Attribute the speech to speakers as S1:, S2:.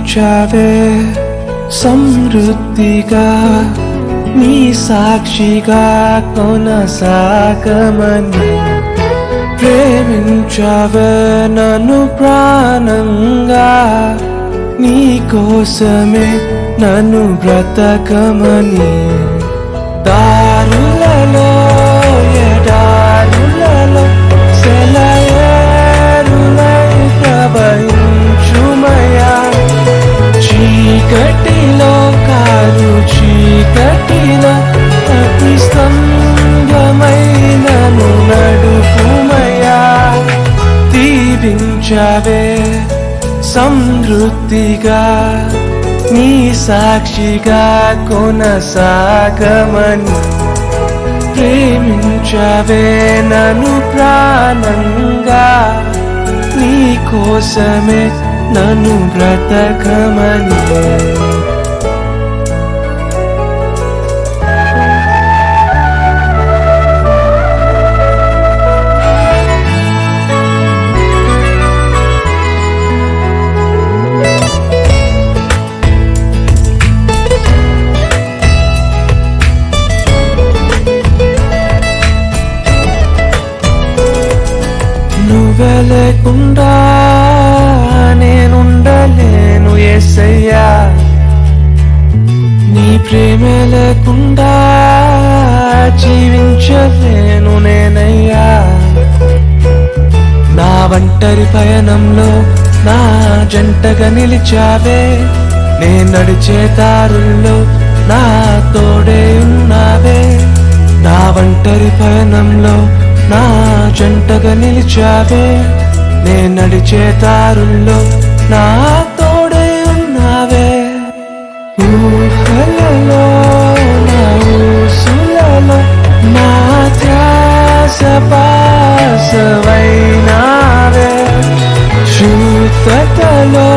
S1: దీవించావే సమృద్ధిగా నీ సాక్షిగా కొనసాగమని ప్రేమించావే నన్ను ప్రాణంగా నీ కోసమే నన్ను బ్రతకమని దారులలో ఎడారులలో సెలయేరులై ప్రవహించుమయా చీకటిలో కారు చీకటిలో అతి స్తంభమైనను నడుపుమయా దీవించావే సమృద్ధిగా నీ సాక్షిగా కొనసాగమని ప్రేమించావే నన్ను ప్రాణంగా నీ కోసమే నన్ను బ్రతకమని నువ్వే లేకుండా నేనుండలేను యేసయ్యా నీ ప్రేమే లేకుండా జీవించలేను నేనయ్యా నా ఒంటరి పయనంలో నా జంటగా నిలిచావే నే నడిచే దారుల్లో నా తోడే ఉన్నావే నా ఒంటరి పయనంలో నా జంటగా నిలిచావే నే నడిచే దారుల్లో నా తోడే ఉన్నావే ఊహలలో నా ఊసులలో నా ధ్యాస పాసవైనావే శూతతలో